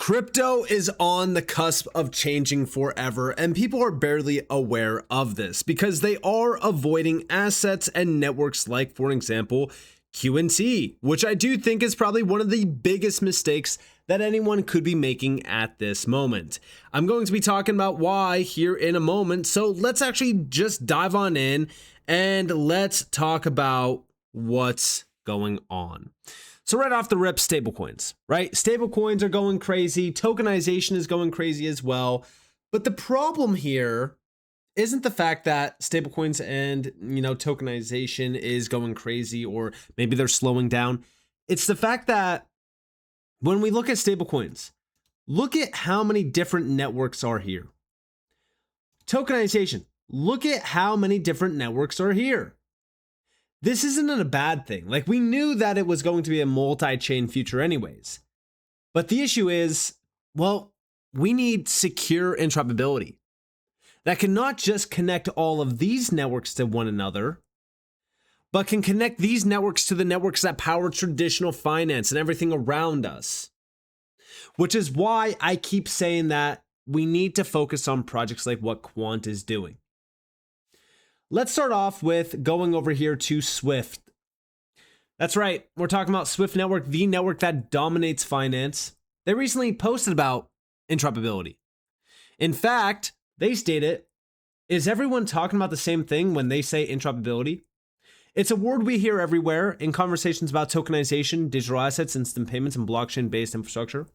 Crypto is on the cusp of changing forever, and people are barely aware of this because they are avoiding assets and networks like, for example, QNT, which I do think is probably one of the biggest mistakes that anyone could be making at this moment. I'm going to be talking about why here in a moment, so let's actually just dive on in and let's talk about what's going on. So right off the rip, stablecoins, right? Stablecoins are going crazy. Tokenization is going crazy as well. But the problem here isn't the fact that stablecoins and, tokenization is going crazy, or maybe they're slowing down. It's the fact that when we look at stablecoins, look at how many different networks are here. Tokenization, look at how many different networks are here. This isn't a bad thing. Like, we knew that it was going to be a multi-chain future anyways. But the issue is, well, we need secure interoperability that can not just connect all of these networks to one another, but can connect these networks to the networks that power traditional finance and everything around us. Which is why I keep saying that we need to focus on projects like what Quant is doing. Let's start off with going over here to Swift. That's right, we're talking about Swift Network, the network that dominates finance. They recently posted about interoperability. In fact, they stated, is everyone talking about the same thing when they say interoperability? It's a word we hear everywhere in conversations about tokenization, digital assets, instant payments, and blockchain-based infrastructure,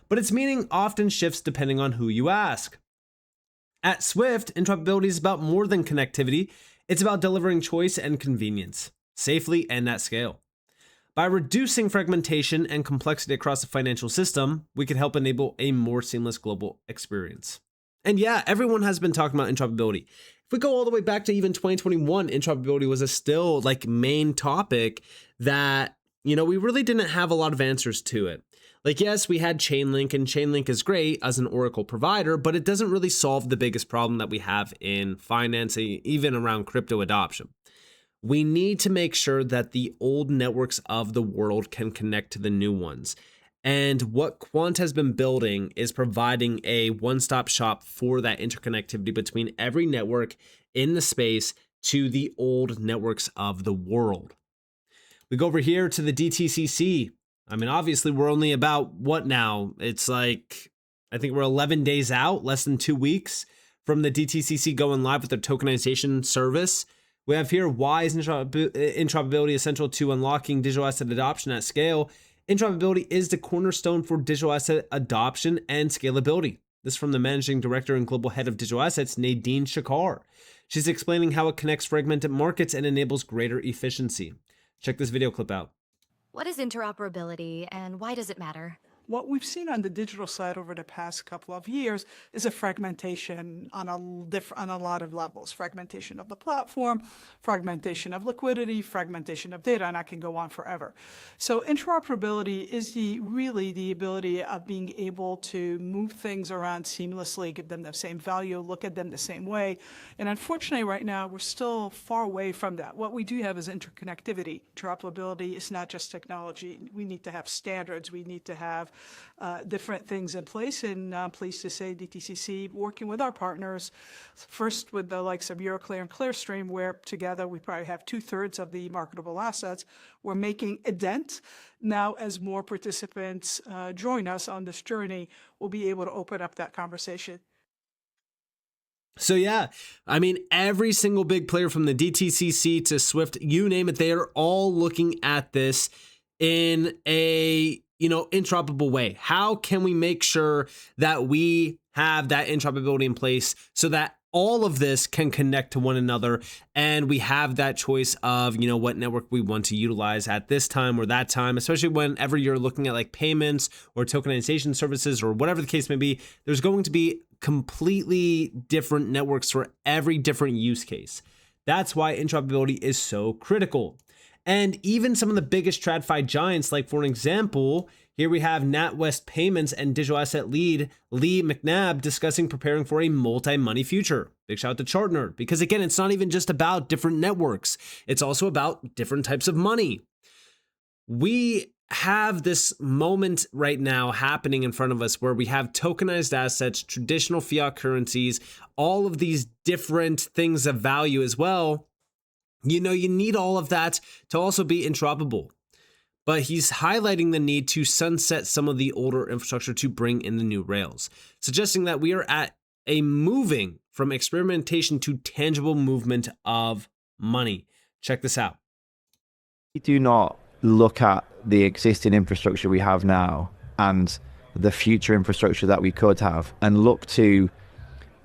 but its meaning often shifts depending on who you ask. At Swift, interoperability is about more than connectivity. It's about delivering choice and convenience, safely and at scale. By reducing fragmentation and complexity across the financial system, we can help enable a more seamless global experience. And yeah, everyone has been talking about interoperability. If we go all the way back to even 2021, interoperability was a still main topic that, we really didn't have a lot of answers to it. Yes, we had Chainlink, and Chainlink is great as an Oracle provider, but it doesn't really solve the biggest problem that we have in finance, even around crypto adoption. We need to make sure that the old networks of the world can connect to the new ones. And what Quant has been building is providing a one-stop shop for that interconnectivity between every network in the space to the old networks of the world. We go over here to the DTCC. Obviously, we're only about what now? It's I think we're 11 days out, less than 2 weeks from the DTCC going live with their tokenization service. We have here, why is interoperability essential to unlocking digital asset adoption at scale? Interoperability is the cornerstone for digital asset adoption and scalability. This is from the Managing Director and Global Head of Digital Assets, Nadine Shakar. She's explaining how it connects fragmented markets and enables greater efficiency. Check this video clip out. What is interoperability and why does it matter? What we've seen on the digital side over the past couple of years is a fragmentation on a lot of levels. Fragmentation of the platform, fragmentation of liquidity, fragmentation of data, and I can go on forever. So interoperability is really the ability of being able to move things around seamlessly, give them the same value, look at them the same way. And unfortunately, right now, we're still far away from that. What we do have is interconnectivity. Interoperability is not just technology. We need to have standards. We need to have different things in place, and I'm pleased to say DTCC, working with our partners, first with the likes of Euroclear and Clearstream, where together we probably have 2/3 of the marketable assets. We're making a dent. Now, as more participants join us on this journey, we'll be able to open up that conversation. So yeah, every single big player from the DTCC to Swift, you name it, they are all looking at this in a interoperable way. How can we make sure that we have that interoperability in place so that all of this can connect to one another and we have that choice of, what network we want to utilize at this time or that time, especially whenever you're looking at payments or tokenization services or whatever the case may be, there's going to be completely different networks for every different use case. That's why interoperability is so critical. And even some of the biggest TradFi giants, for example, here we have NatWest Payments and digital asset lead Lee McNabb discussing preparing for a multi-money future. Big shout out to ChartNerd, because again, it's not even just about different networks. It's also about different types of money. We have this moment right now happening in front of us where we have tokenized assets, traditional fiat currencies, all of these different things of value as well. You need all of that to also be interoperable. But he's highlighting the need to sunset some of the older infrastructure to bring in the new rails, suggesting that we are at a moving from experimentation to tangible movement of money. Check this out. We do not look at the existing infrastructure we have now and the future infrastructure that we could have and look to,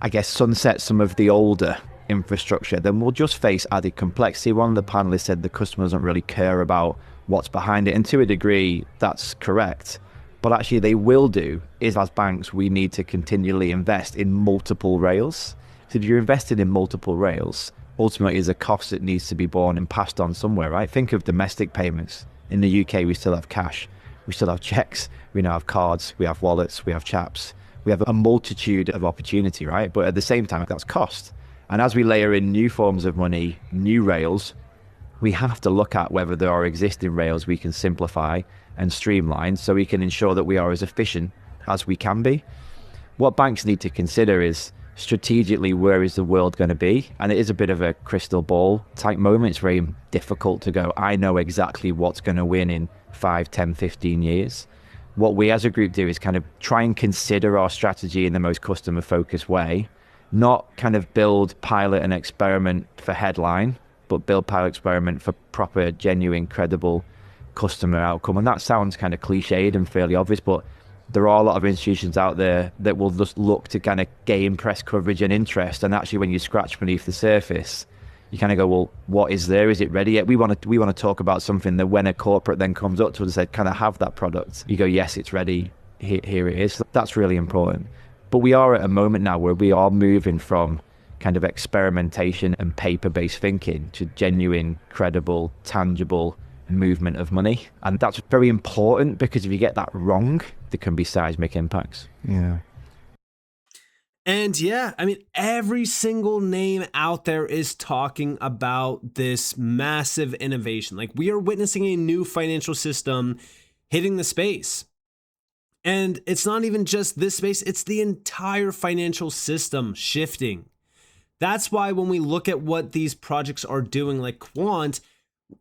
I guess, sunset some of the older infrastructure, then we'll just face added complexity. One of the panelists said the customer doesn't really care about what's behind it, and to a degree that's correct, but actually they will do is, as banks, we need to continually invest in multiple rails. So if you're invested in multiple rails, ultimately is a cost that needs to be borne and passed on somewhere, right? Think of domestic payments. In the UK, we still have cash, we still have checks, we now have cards, we have wallets, we have chaps, we have a multitude of opportunity, right? But at the same time, that's cost. And as we layer in new forms of money, new rails, we have to look at whether there are existing rails we can simplify and streamline so we can ensure that we are as efficient as we can be. What banks need to consider is strategically, where is the world going to be? And it is a bit of a crystal ball type moment. It's very difficult to go, I know exactly what's going to win in 5, 10, 15 years. What we as a group do is kind of try and consider our strategy in the most customer focused way, not kind of build, pilot and experiment for headline, but build, pilot, experiment for proper, genuine, credible customer outcome. And that sounds kind of cliched and fairly obvious, but there are a lot of institutions out there that will just look to kind of gain press coverage and interest. And actually, when you scratch beneath the surface, you kind of go, well, what is there? Is it ready yet? We want to talk about something that when a corporate then comes up to us and says, can I have that product? You go, yes, it's ready. Here it is. So that's really important. But we are at a moment now where we are moving from kind of experimentation and paper-based thinking to genuine, credible, tangible movement of money. And that's very important, because if you get that wrong, there can be seismic impacts. Yeah. And yeah, I mean, every single name out there is talking about this massive innovation. Like, we are witnessing a new financial system hitting the space. And it's not even just this space, it's the entire financial system shifting. That's why when we look at what these projects are doing, like Quant,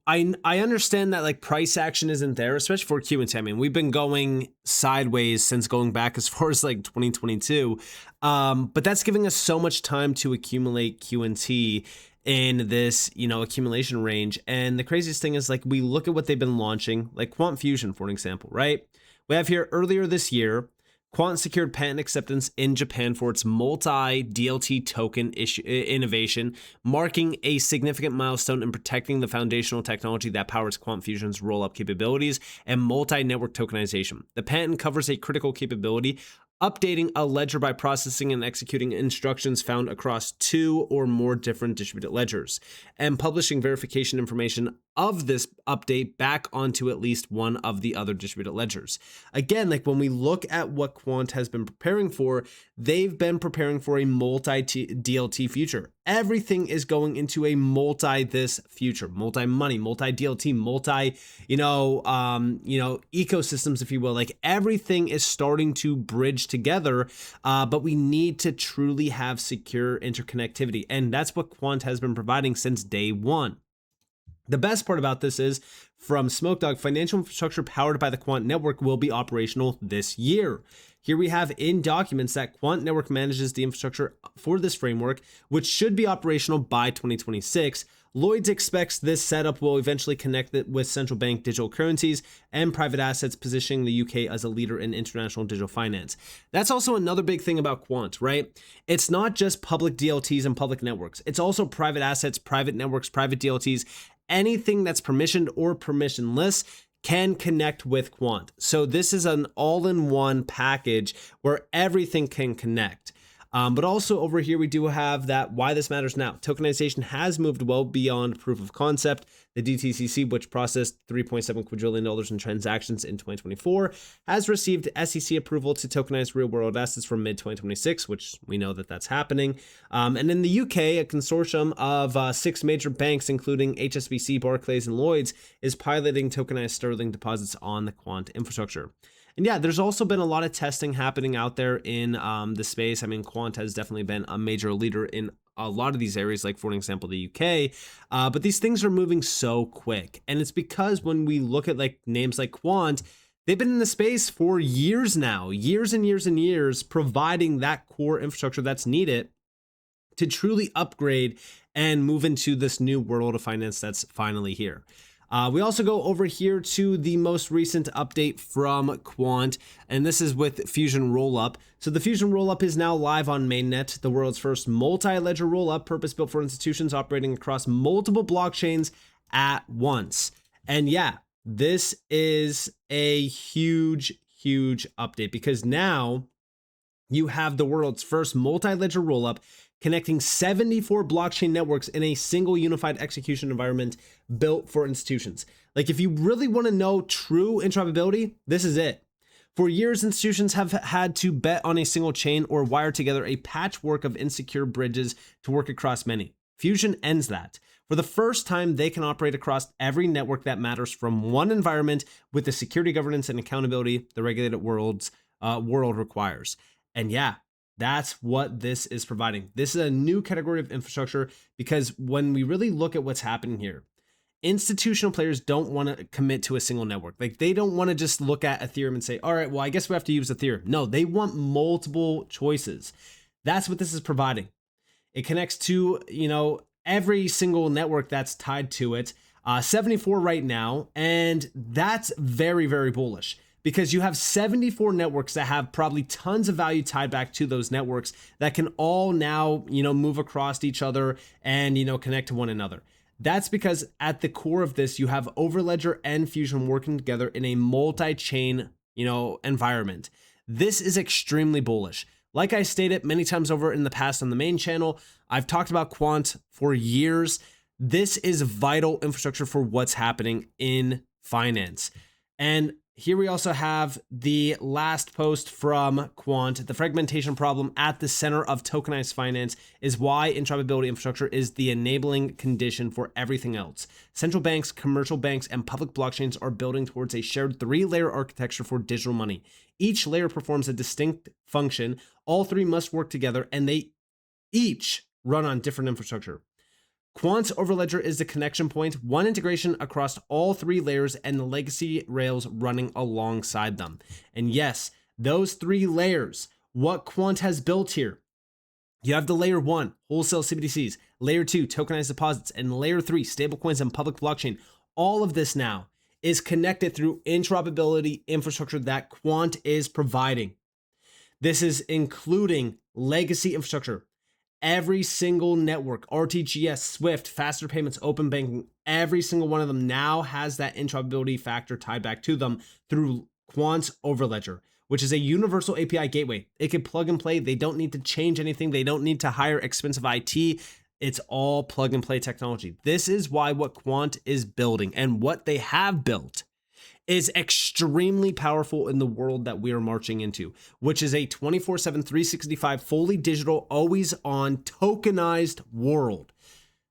I understand that like price action isn't there, especially for QNT. I mean, we've been going sideways since going back as far as like 2022. But that's giving us so much time to accumulate QNT in this, accumulation range. And the craziest thing is, like, we look at what they've been launching, like Quant Fusion, for an example, right? We have here earlier this year, Quant secured patent acceptance in Japan for its multi-DLT token innovation, marking a significant milestone in protecting the foundational technology that powers Quant Fusion's rollup capabilities and multi-network tokenization. The patent covers a critical capability, updating a ledger by processing and executing instructions found across 2 or more different distributed ledgers, and publishing verification information of this update back onto at least one of the other distributed ledgers. Again, like when we look at what Quant has been preparing for, they've been preparing for a multi-DLT future. Everything is going into a multi-this future, multi-money, multi-DLT, ecosystems, if you will. Like, everything is starting to bridge together, but we need to truly have secure interconnectivity. And that's what Quant has been providing since day one. The best part about this is, from Smokedog, financial infrastructure powered by the Quant network will be operational this year. Here we have in documents that Quant network manages the infrastructure for this framework, which should be operational by 2026. Lloyds expects this setup will eventually connect it with central bank digital currencies and private assets, positioning the UK as a leader in international digital finance. That's also another big thing about Quant, right? It's not just public DLTs and public networks. It's also private assets, private networks, private DLTs. Anything that's permissioned or permissionless can connect with Quant. So this is an all-in-one package where everything can connect. But also over here, we do have that why this matters now. Tokenization has moved well beyond proof of concept. The DTCC, which processed $3.7 quadrillion in transactions in 2024, has received SEC approval to tokenize real-world assets from mid-2026, which we know that that's happening. And in the UK, a consortium of 6 major banks, including HSBC, Barclays, and Lloyds, is piloting tokenized sterling deposits on the Quant infrastructure. And yeah, there's also been a lot of testing happening out there in the space. I mean, Quant has definitely been a major leader in a lot of these areas, like for example, the UK. But these things are moving so quick. And it's because when we look at like names like Quant, they've been in the space for years now, years and years and years, providing that core infrastructure that's needed to truly upgrade and move into this new world of finance that's finally here. We also go over here to the most recent update from Quant, and this is with Fusion Rollup. So the Fusion Rollup is now live on mainnet, the world's first multi-ledger rollup purpose-built for institutions operating across multiple blockchains at once. And yeah, this is a huge, huge update because now you have the world's first multi-ledger rollup connecting 74 blockchain networks in a single unified execution environment built for institutions. Like if you really want to know true interoperability, this is it. For years, institutions have had to bet on a single chain or wire together a patchwork of insecure bridges to work across many. Fusion ends that. For the first time, they can operate across every network that matters from one environment with the security, governance, and accountability the regulated world requires. And yeah, that's what this is providing. This is a new category of infrastructure because when we really look at what's happening here, institutional players don't want to commit to a single network. Like they don't want to just look at Ethereum and say, all right, well, I guess we have to use Ethereum. No, they want multiple choices. That's what this is providing. It connects to, every single network that's tied to it, 74 right now. And that's very, very bullish. Because you have 74 networks that have probably tons of value tied back to those networks that can all now, move across each other and, connect to one another. That's because at the core of this, you have Overledger and Fusion working together in a multi-chain, environment. This is extremely bullish. Like I stated many times over in the past on the main channel, I've talked about Quant for years. This is vital infrastructure for what's happening in finance. And here we also have the last post from Quant. The fragmentation problem at the center of tokenized finance is why interoperability infrastructure is the enabling condition for everything else. Central banks, commercial banks, and public blockchains are building towards a shared 3-layer architecture for digital money. Each layer performs a distinct function. All 3 must work together, and they each run on different infrastructure. Quant's Overledger is the connection point, one integration across all 3 layers and the legacy rails running alongside them. And yes, those 3 layers, what Quant has built here. You have the layer 1, wholesale CBDCs, layer 2, tokenized deposits, and layer 3, stablecoins and public blockchain. All of this now is connected through interoperability infrastructure that Quant is providing. This is including legacy infrastructure. Every single network, RTGS, Swift, faster payments, open banking, every single one of them now has that interoperability factor tied back to them through Quant's Overledger, which is a universal API gateway. It can plug and play. They don't need to change anything. They don't need to hire expensive IT. It's all plug and play technology. This is why what Quant is building and what they have built is extremely powerful in the world that we are marching into, which is a 24/7, 365, fully digital, always on tokenized world.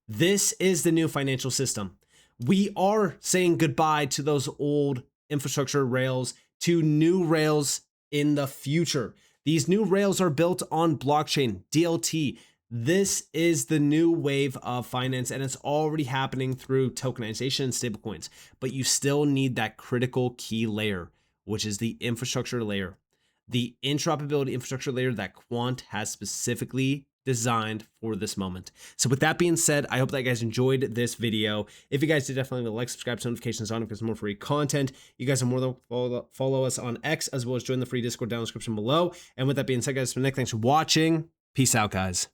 This is the new financial system. We are saying goodbye to those old infrastructure rails to new rails in the future. These new rails are built on blockchain, DLT. This is the new wave of finance, and it's already happening through tokenization and stablecoins. But you still need that critical key layer, which is the infrastructure layer, the interoperability infrastructure layer that Quant has specifically designed for this moment. So with that being said, I hope that you guys enjoyed this video. If you guys did, definitely like, subscribe, notifications on because more free content. You guys are more than follow us on X as well as join the free Discord down in the description below. And with that being said, guys, Nick, thanks for watching. Peace out, guys.